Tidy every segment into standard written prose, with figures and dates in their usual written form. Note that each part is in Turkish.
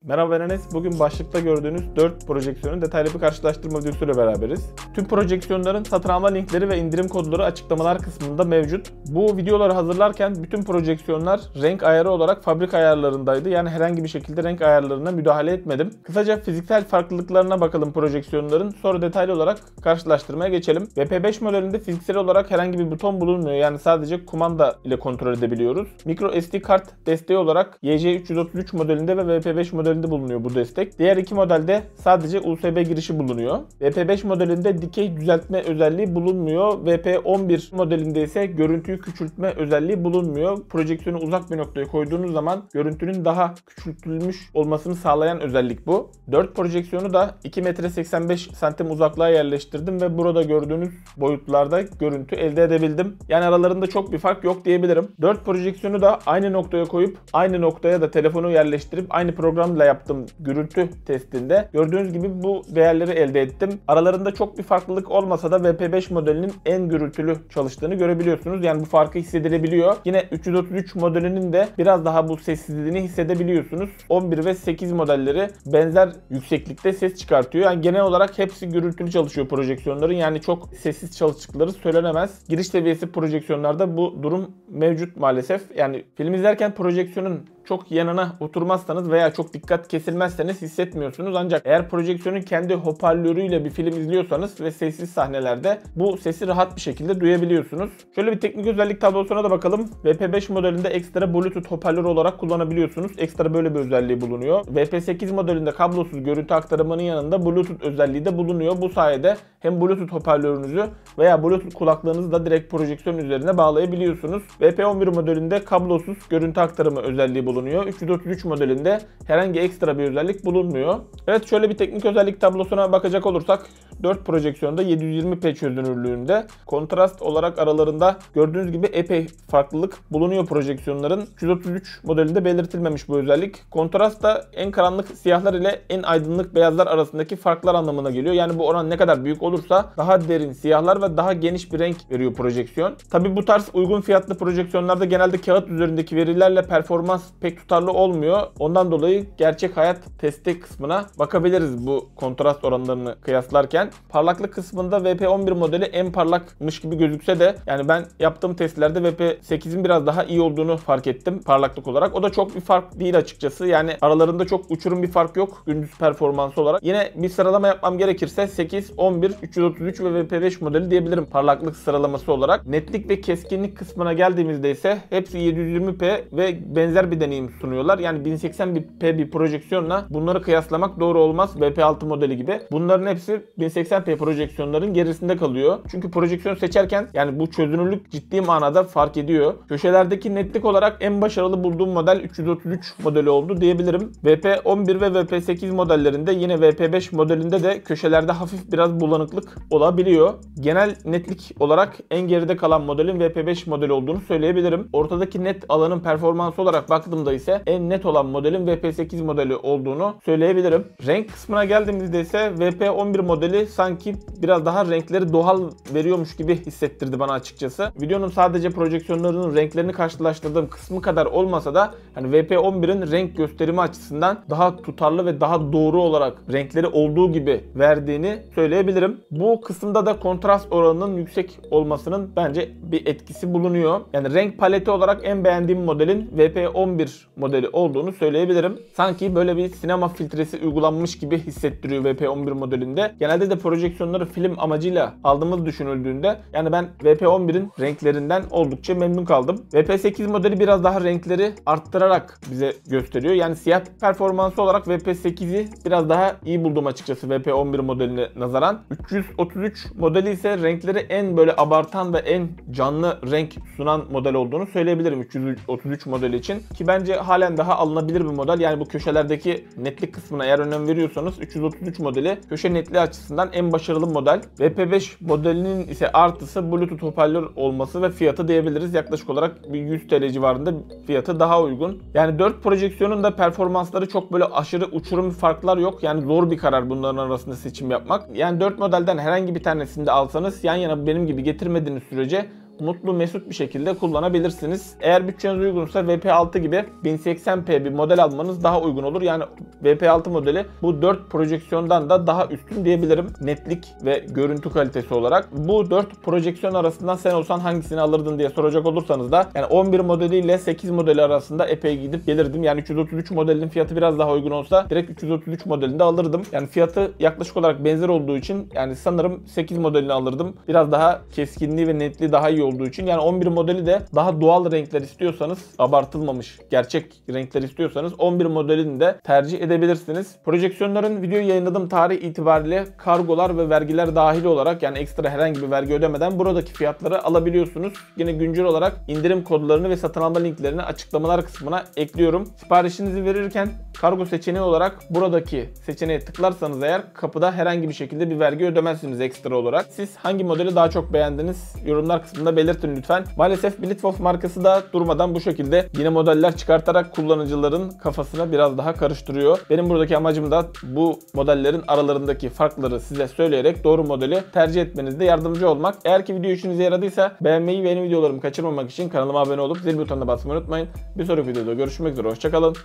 Merhaba ben Enes. Bugün başlıkta gördüğünüz 4 projeksiyonun detaylı bir karşılaştırma videosuyla beraberiz. Tüm projeksiyonların satın alma linkleri ve indirim kodları açıklamalar kısmında mevcut. Bu videoları hazırlarken bütün projeksiyonlar renk ayarı olarak fabrika ayarlarındaydı. Yani herhangi bir şekilde renk ayarlarına müdahale etmedim. Kısaca fiziksel farklılıklarına bakalım projeksiyonların. Sonra detaylı olarak karşılaştırmaya geçelim. VP5 modelinde fiziksel olarak herhangi bir buton bulunmuyor. Yani sadece kumanda ile kontrol edebiliyoruz. Micro SD kart desteği olarak YJ333 modelinde ve VP5 modelinde bulunuyor bu destek. Diğer iki modelde sadece USB girişi bulunuyor. VP5 modelinde dikey düzeltme özelliği bulunmuyor. VP11 modelinde ise görüntüyü küçültme özelliği bulunmuyor. Projeksiyonu uzak bir noktaya koyduğunuz zaman görüntünün daha küçültülmüş olmasını sağlayan özellik bu. 4 projeksiyonu da 2,85 m uzaklığa yerleştirdim ve burada gördüğünüz boyutlarda görüntü elde edebildim. Yani aralarında çok bir fark yok diyebilirim. 4 projeksiyonu da aynı noktaya koyup aynı noktaya da telefonu yerleştirip aynı programla yaptığım gürültü testinde gördüğünüz gibi bu değerleri elde ettim. Aralarında çok bir farklılık olmasa da VP5 modelinin en gürültülü çalıştığını görebiliyorsunuz. Yani bu farkı hissedilebiliyor. Yine 333 modelinin de biraz daha bu sessizliğini hissedebiliyorsunuz. 11 ve 8 modelleri benzer yükseklikte ses çıkartıyor. Yani genel olarak hepsi gürültülü çalışıyor projeksiyonların. Yani çok sessiz çalıştıkları söylenemez. Giriş seviyesi projeksiyonlarda bu durum mevcut maalesef. Yani film izlerken projeksiyonun çok yanına oturmazsanız veya çok dikkat kesilmezseniz hissetmiyorsunuz. Ancak eğer projeksiyonun kendi hoparlörüyle bir film izliyorsanız ve sessiz sahnelerde bu sesi rahat bir şekilde duyabiliyorsunuz. Şöyle bir teknik özellik tablosuna da bakalım. VP5 modelinde ekstra Bluetooth hoparlör olarak kullanabiliyorsunuz. Ekstra böyle bir özelliği bulunuyor. VP8 modelinde kablosuz görüntü aktarımının yanında Bluetooth özelliği de bulunuyor. Bu sayede hem Bluetooth hoparlörünüzü veya Bluetooth kulaklığınızı da direkt projeksiyon üzerine bağlayabiliyorsunuz. VP11 modelinde kablosuz görüntü aktarımı özelliği bulunuyor. 333 modelinde herhangi ekstra bir özellik bulunmuyor. Evet, şöyle bir teknik özellik tablosuna bakacak olursak 4 projeksiyonda 720p çözünürlüğünde, kontrast olarak aralarında gördüğünüz gibi epey farklılık bulunuyor projeksiyonların. 333 modelinde belirtilmemiş bu özellik. Kontrast da en karanlık siyahlar ile en aydınlık beyazlar arasındaki farklar anlamına geliyor. Yani bu oran ne kadar büyük olursa daha derin siyahlar ve daha geniş bir renk veriyor projeksiyon. Tabi bu tarz uygun fiyatlı projeksiyonlarda genelde kağıt üzerindeki verilerle performans pek tutarlı olmuyor. Ondan dolayı gerçek hayat testi kısmına bakabiliriz bu kontrast oranlarını kıyaslarken. Parlaklık kısmında VP11 modeli en parlakmış gibi gözükse de yani ben yaptığım testlerde VP8'in biraz daha iyi olduğunu fark ettim parlaklık olarak. O da çok bir fark değil açıkçası. Yani aralarında çok uçurum bir fark yok gündüz performansı olarak. Yine bir sıralama yapmam gerekirse 8, 11, 333 ve VP5 modeli diyebilirim parlaklık sıralaması olarak. Netlik ve keskinlik kısmına geldiğimizde ise hepsi 720p ve benzer bir deneyim sunuyorlar. Yani 1080p bir projeksiyonla bunları kıyaslamak doğru olmaz. VP6 modeli gibi. Bunların hepsi 1080p projeksiyonların gerisinde kalıyor. Çünkü projeksiyon seçerken yani bu çözünürlük ciddi manada fark ediyor. Köşelerdeki netlik olarak en başarılı bulduğum model 333 modeli oldu diyebilirim. VP11 ve VP8 modellerinde yine VP5 modelinde de köşelerde hafif biraz bulanıklık olabiliyor. Genel netlik olarak en geride kalan modelin VP5 modeli olduğunu söyleyebilirim. Ortadaki net alanın performansı olarak baktığımda ise en net olan modelin VP8 modeli olduğunu söyleyebilirim. Renk kısmına geldiğimizde ise VP11 modeli sanki biraz daha renkleri doğal veriyormuş gibi hissettirdi bana açıkçası. Videonun sadece projeksiyonlarının renklerini karşılaştırdığım kısmı kadar olmasa da hani VP11'in renk gösterimi açısından daha tutarlı ve daha doğru olarak renkleri olduğu gibi verdiğini söyleyebilirim. Bu kısımda da kontrast oranının yüksek olmasının bence bir etkisi bulunuyor. Yani renk paleti olarak en beğendiğim modelin VP11 modeli olduğunu söyleyebilirim. Sanki böyle bir sinema filtresi uygulanmış gibi hissettiriyor VP11 modelinde. Genelde de projeksiyonları film amacıyla aldığımız düşünüldüğünde yani ben VP11'in renklerinden oldukça memnun kaldım. VP8 modeli biraz daha renkleri arttırarak bize gösteriyor. Yani siyah performansı olarak VP8'i biraz daha iyi buldum açıkçası VP11 modeline nazaran. 333 modeli ise renkleri en böyle abartan ve en canlı renk sunan model olduğunu söyleyebilirim 333 modeli için. Ki bence halen daha alınabilir bir model. Yani bu köşelerdeki netlik kısmına eğer önem veriyorsanız 333 modeli köşe netliği açısından en başarılı model. VP5 modelinin ise artısı Bluetooth hoparlör olması ve fiyatı diyebiliriz. Yaklaşık olarak bir 100 TL civarında fiyatı daha uygun. Yani 4 projeksiyonun da performansları çok böyle aşırı uçurum farklar yok. Yani zor bir karar bunların arasında seçim yapmak. Yani 4 modelden herhangi bir tanesini de alsanız yan yana benim gibi getirmediğiniz sürece mutlu mesut bir şekilde kullanabilirsiniz. Eğer bütçeniz uygunsa VP6 gibi 1080p bir model almanız daha uygun olur. Yani VP6 modeli bu 4 projeksiyondan da daha üstün diyebilirim netlik ve görüntü kalitesi olarak. Bu 4 projeksiyon arasından sen olsan hangisini alırdın diye soracak olursanız da yani 11 modeli ile 8 modeli arasında epey gidip gelirdim. Yani 333 modelinin fiyatı biraz daha uygun olsa direkt 333 modelini de alırdım. Yani fiyatı yaklaşık olarak benzer olduğu için yani sanırım 8 modelini alırdım. Biraz daha keskinliği ve netliği daha iyi olduğu için. Yani 11 modeli de daha doğal renkler istiyorsanız, abartılmamış gerçek renkler istiyorsanız 11 modelini de tercih edebilirsiniz. Projeksiyonların videoyu yayınladığım tarih itibariyle kargolar ve vergiler dahil olarak yani ekstra herhangi bir vergi ödemeden buradaki fiyatları alabiliyorsunuz. Yine güncel olarak indirim kodlarını ve satın alma linklerini açıklamalar kısmına ekliyorum. Siparişinizi verirken kargo seçeneği olarak buradaki seçeneğe tıklarsanız eğer kapıda herhangi bir şekilde bir vergi ödemezsiniz ekstra olarak. Siz hangi modeli daha çok beğendiniz? Yorumlar kısmında belirtin lütfen. Maalesef Blitwolf markası da durmadan bu şekilde yine modeller çıkartarak kullanıcıların kafasına biraz daha karıştırıyor. Benim buradaki amacım da bu modellerin aralarındaki farkları size söyleyerek doğru modeli tercih etmenizde yardımcı olmak. Eğer ki video işinize yaradıysa beğenmeyi ve yeni videolarımı kaçırmamak için kanalıma abone olup zil butonuna basmayı unutmayın. Bir sonraki videoda görüşmek üzere. Hoşçakalın.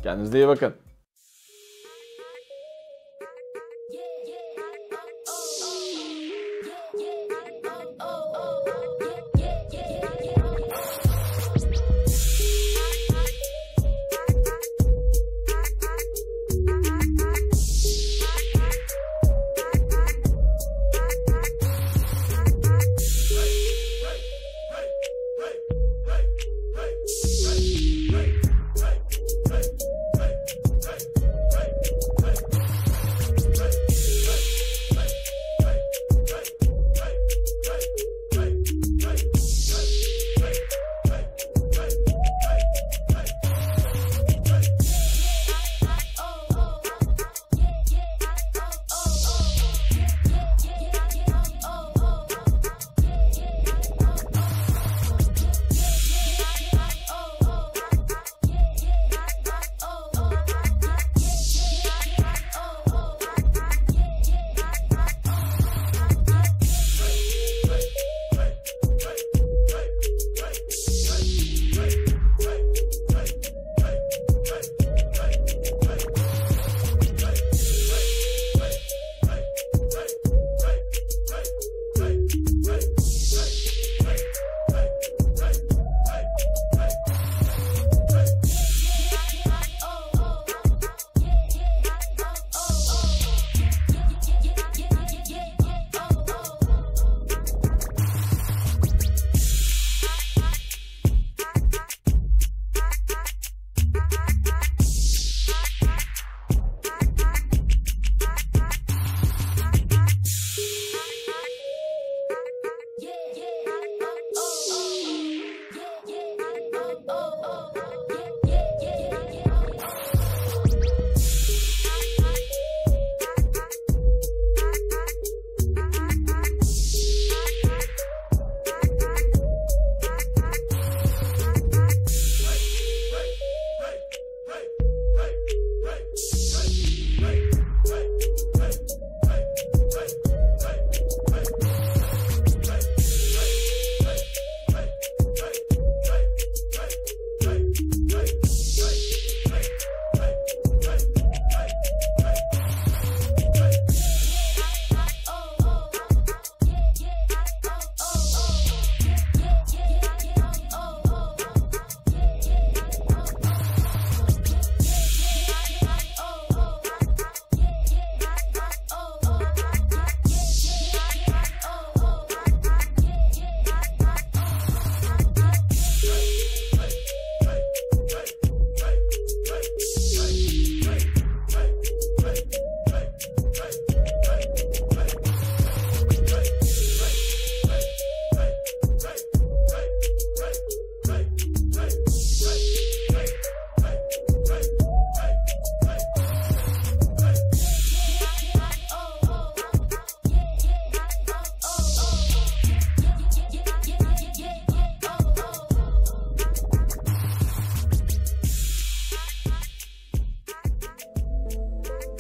Kendinize iyi bakın.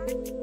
you.